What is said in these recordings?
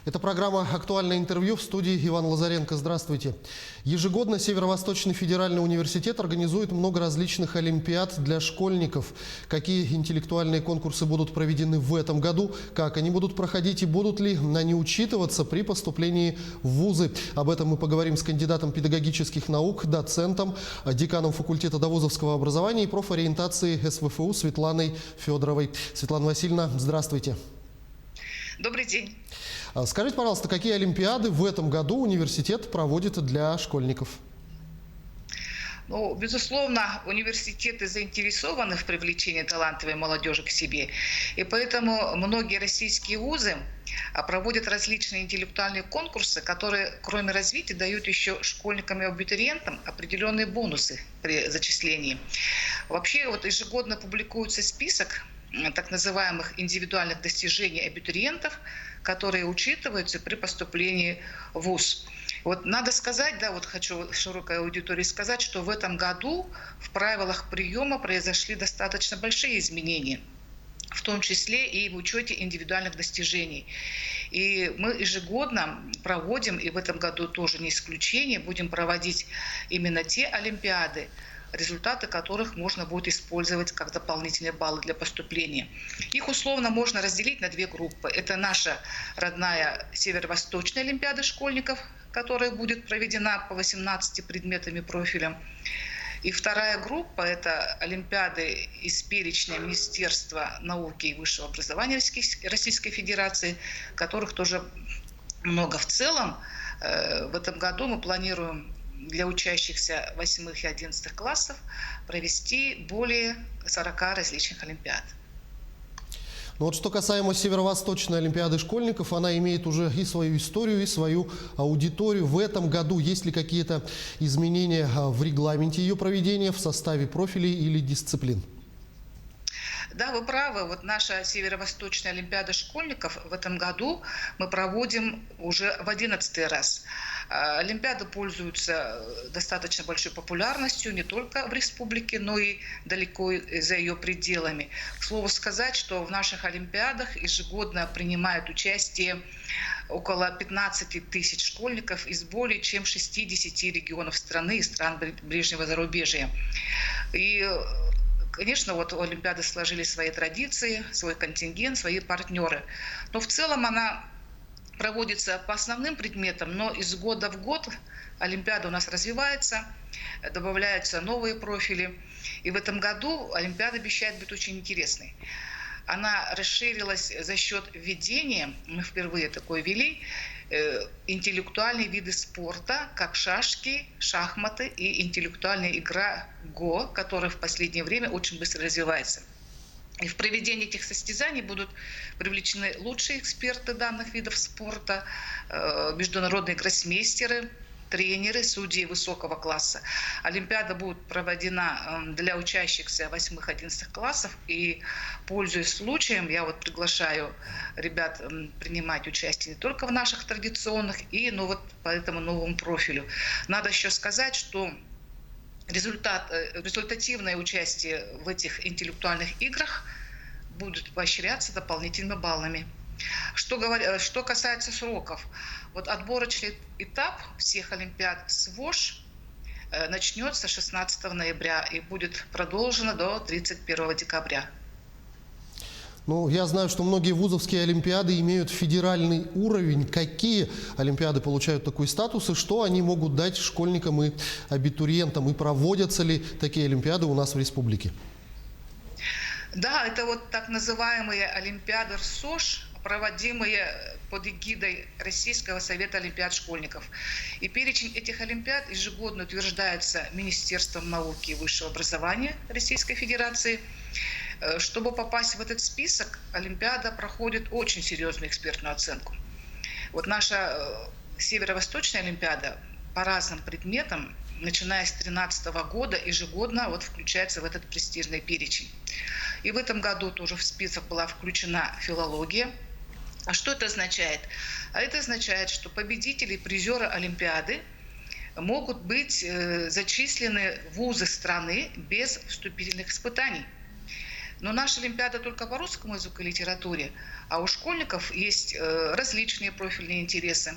Это программа «Актуальное интервью», в студии Иван Лазаренко. Здравствуйте. Ежегодно Северо-Восточный федеральный университет организует много различных олимпиад для школьников. Какие интеллектуальные конкурсы будут проведены в этом году, как они будут проходить и будут ли они учитываться при поступлении в вузы. Об этом мы поговорим с кандидатом педагогических наук, доцентом, деканом факультета довузовского образования и профориентации СВФУ Светланой Федоровой. Светлана Васильевна, здравствуйте. Добрый день. Скажите, пожалуйста, какие олимпиады в этом году университет проводит для школьников? Ну, безусловно, университеты заинтересованы в привлечении талантливой молодежи к себе. И поэтому многие российские вузы проводят различные интеллектуальные конкурсы, которые, кроме развития, дают еще школьникам и абитуриентам определенные бонусы при зачислении. Вообще, ежегодно публикуется список так называемых индивидуальных достижений абитуриентов, которые учитываются при поступлении в вуз. Надо сказать, хочу широкой аудитории сказать, что в этом году в правилах приема произошли достаточно большие изменения, в том числе и в учете индивидуальных достижений. И мы ежегодно проводим, и в этом году тоже не исключение, будем проводить именно те олимпиады, результаты которых можно будет использовать как дополнительные баллы для поступления. Их условно можно разделить на две группы. Это наша родная Северо-Восточная олимпиада школьников, которая будет проведена по 18 предметам и профилям. И вторая группа – это олимпиады из перечня Министерства науки и высшего образования Российской Федерации, которых тоже много. В целом в этом году мы планируем для учащихся 8 и 11 классов провести более 40 различных олимпиад. Но что касаемо Северо-Восточной олимпиады школьников, она имеет уже и свою историю, и свою аудиторию. В этом году есть ли какие-то изменения в регламенте ее проведения, в составе профилей или дисциплин? Да, вы правы. Наша Северо-Восточная олимпиада школьников в этом году мы проводим уже в 11-й раз. Олимпиада пользуется достаточно большой популярностью не только в республике, но и далеко за ее пределами. К слову сказать, что в наших олимпиадах ежегодно принимают участие около 15 тысяч школьников из более чем 60 регионов страны и стран ближнего зарубежья. И конечно, у Олимпиады сложились свои традиции, свой контингент, свои партнеры. Но в целом она проводится по основным предметам, но из года в год Олимпиада у нас развивается, добавляются новые профили. И в этом году Олимпиада обещает быть очень интересной. Она расширилась за счет введения, мы впервые такое ввели, интеллектуальные виды спорта, как шашки, шахматы и интеллектуальная игра ГО, которая в последнее время очень быстро развивается. И в проведении этих состязаний будут привлечены лучшие эксперты данных видов спорта, международные гроссмейстеры, тренеры, судьи высокого класса. Олимпиада будет проведена для учащихся 8-11 классов. И, пользуясь случаем, я приглашаю ребят принимать участие не только в наших традиционных, по этому новому профилю. Надо еще сказать, что результативное участие в этих интеллектуальных играх будет поощряться дополнительными баллами. Что касается сроков, отборочный этап всех олимпиад СВОШ начнется 16 ноября и будет продолжено до 31 декабря. Я знаю, что многие вузовские олимпиады имеют федеральный уровень. Какие олимпиады получают такой статус и что они могут дать школьникам и абитуриентам? И проводятся ли такие олимпиады у нас в республике? Да, это так называемые олимпиады РСОШ, проводимые под эгидой Российского совета олимпиад школьников. И перечень этих олимпиад ежегодно утверждается Министерством науки и высшего образования Российской Федерации. Чтобы попасть в этот список, олимпиада проходит очень серьезную экспертную оценку. Наша Северо-Восточная олимпиада по разным предметам, начиная с 2013 года, ежегодно включается в этот престижный перечень. И в этом году тоже в список была включена филология. А что это означает? Это означает, что победители и призеры олимпиады могут быть зачислены в вузы страны без вступительных испытаний. Но наша Олимпиада только по русскому языку и литературе, а у школьников есть различные профильные интересы.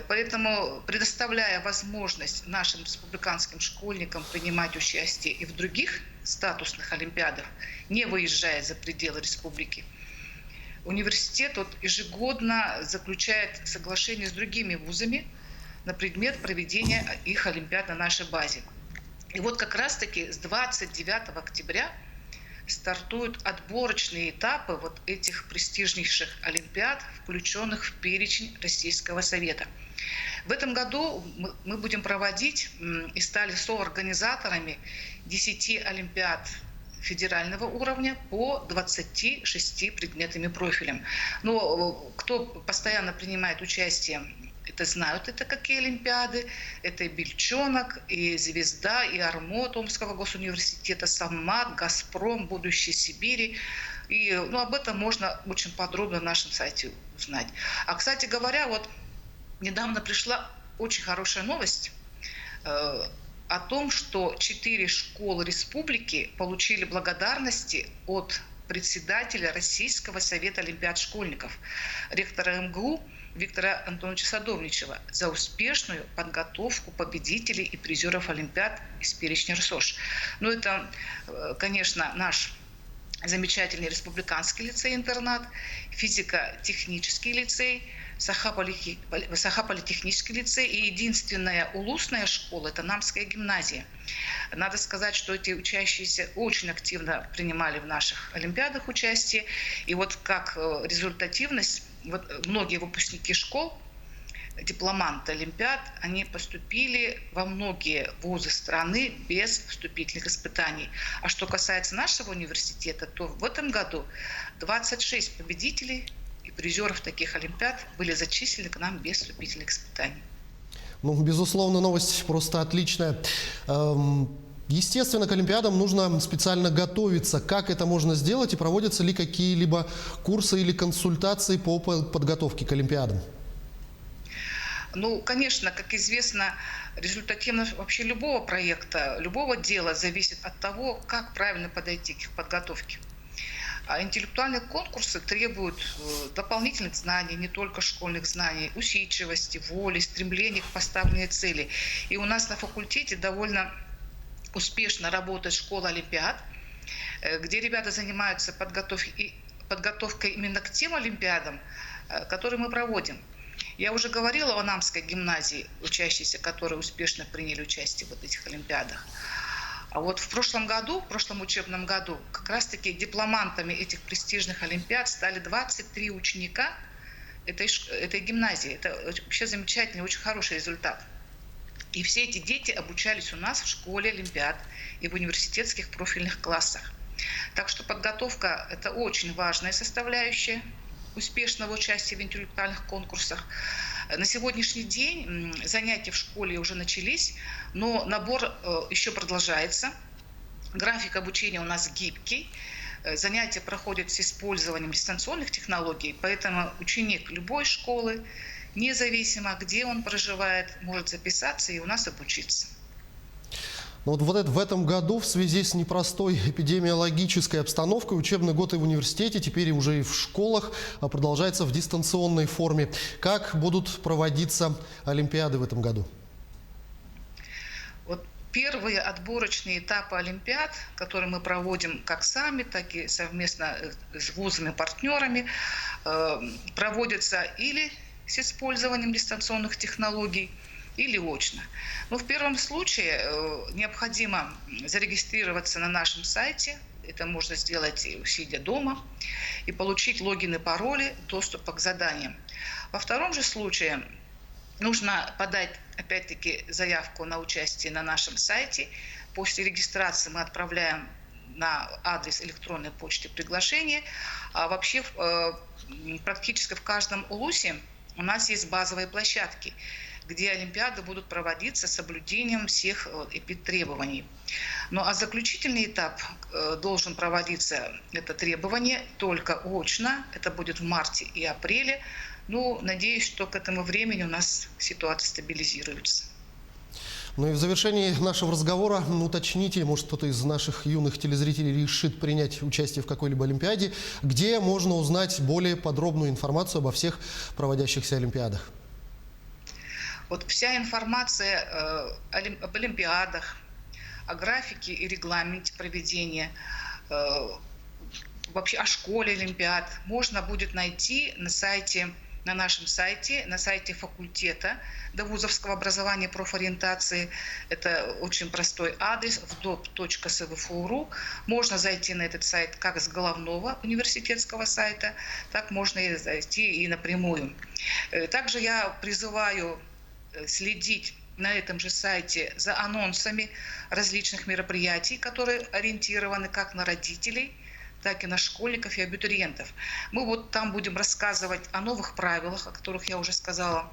Поэтому, предоставляя возможность нашим республиканским школьникам принимать участие и в других статусных олимпиадах, не выезжая за пределы республики, университет ежегодно заключает соглашение с другими вузами на предмет проведения их олимпиад на нашей базе. И вот как раз-таки с 29 октября стартуют отборочные этапы этих престижнейших олимпиад, включенных в перечень Российского Совета. В этом году мы будем проводить и стали соорганизаторами 10 олимпиад федерального уровня по 26 предметам и профилям. Но кто постоянно принимает участие, это знают, это какие олимпиады. Это и Бельчонок, и Звезда, и АРМО Томского госуниверситета, Саммат, Газпром, Будущее Сибири. И об этом можно очень подробно на нашем сайте узнать. А, кстати говоря, недавно пришла очень хорошая новость о том, что 4 школы республики получили благодарности от председателя Российского совета олимпиад школьников, ректора МГУ Виктора Антоновича Садовничева за успешную подготовку победителей и призеров олимпиад из перечня РСОШ. Это, конечно, наш замечательный республиканский лицей-интернат, физико-технический лицей, Саха-политехнический лицей и единственная улусная школа – это Намская гимназия. Надо сказать, что эти учащиеся очень активно принимали в наших олимпиадах участие. И как результативность, многие выпускники школ, дипломанты олимпиад, они поступили во многие вузы страны без вступительных испытаний. А что касается нашего университета, то в этом году 26 победителей и призеров таких олимпиад были зачислены к нам без вступительных испытаний. Безусловно, новость просто отличная. Естественно, к олимпиадам нужно специально готовиться. Как это можно сделать и проводятся ли какие-либо курсы или консультации по подготовке к олимпиадам? Конечно, как известно, результативность вообще любого проекта, любого дела зависит от того, как правильно подойти к их подготовке. А интеллектуальные конкурсы требуют дополнительных знаний, не только школьных знаний, усидчивости, воли, стремления к поставленной цели. И у нас на факультете довольно успешно работает школа олимпиад, где ребята занимаются подготовкой именно к тем олимпиадам, которые мы проводим. Я уже говорила о Намской гимназии, учащиеся, которые успешно приняли участие в этих олимпиадах. А в прошлом учебном году, как раз-таки дипломантами этих престижных олимпиад стали 23 ученика этой гимназии. Это вообще замечательный, очень хороший результат. И все эти дети обучались у нас в школе олимпиад и в университетских профильных классах. Так что подготовка – это очень важная составляющая успешного участия в интеллектуальных конкурсах. На сегодняшний день занятия в школе уже начались, но набор еще продолжается. График обучения у нас гибкий. Занятия проходят с использованием дистанционных технологий, поэтому ученик любой школы, независимо где он проживает, может записаться и у нас обучиться. В этом году в связи с непростой эпидемиологической обстановкой учебный год и в университете, теперь уже и в школах, продолжается в дистанционной форме. Как будут проводиться олимпиады в этом году? Первые отборочные этапы олимпиад, которые мы проводим как сами, так и совместно с вузами-партнерами, проводятся или с использованием дистанционных технологий, или очно. В первом случае необходимо зарегистрироваться на нашем сайте. Это можно сделать, сидя дома, и получить логин и пароли доступа к заданиям. Во втором же случае нужно подать, опять-таки, заявку на участие на нашем сайте. После регистрации мы отправляем на адрес электронной почты приглашение. А вообще практически в каждом улусе у нас есть базовые площадки, где олимпиады будут проводиться с соблюдением всех эпидтребований. А заключительный этап должен проводиться, это требование, только очно. Это будет в марте и апреле. Надеюсь, что к этому времени у нас ситуация стабилизируется. Ну и в завершении нашего разговора уточните, может кто-то из наших юных телезрителей решит принять участие в какой-либо Олимпиаде, где можно узнать более подробную информацию обо всех проводящихся Олимпиадах. Вот вся информация об Олимпиадах, о графике и регламенте проведения, вообще о школе Олимпиад можно будет найти на нашем сайте, на сайте факультета довузовского образования и профориентации. Это очень простой адрес vdop.svfu.ru. Можно зайти на этот сайт как с головного университетского сайта, так можно и зайти и напрямую. Также я призываю следить на этом же сайте за анонсами различных мероприятий, которые ориентированы как на родителей, так и на школьников и абитуриентов. Мы вот там будем рассказывать о новых правилах, о которых я уже сказала,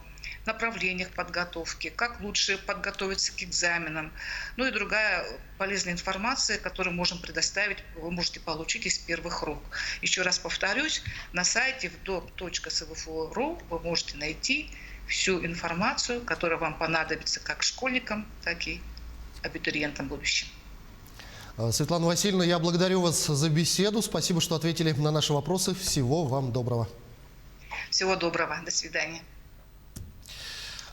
направлениях подготовки, как лучше подготовиться к экзаменам, ну и другая полезная информация, которую можем предоставить, вы можете получить из первых рук. Еще раз повторюсь, на сайте vdop.svfu.ru вы можете найти всю информацию, которая вам понадобится как школьникам, так и абитуриентам в будущем. Светлана Васильевна, я благодарю вас за беседу. Спасибо, что ответили на наши вопросы. Всего вам доброго. Всего доброго. До свидания.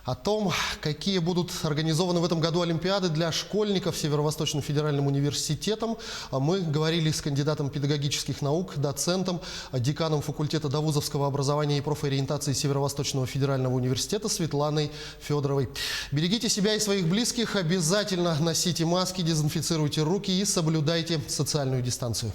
О том, какие будут организованы в этом году Олимпиады для школьников Северо-Восточным федеральным университетом, мы говорили с кандидатом педагогических наук, доцентом, деканом факультета довузовского образования и профориентации Северо-Восточного федерального университета Светланой Федоровой. Берегите себя и своих близких, обязательно носите маски, дезинфицируйте руки и соблюдайте социальную дистанцию.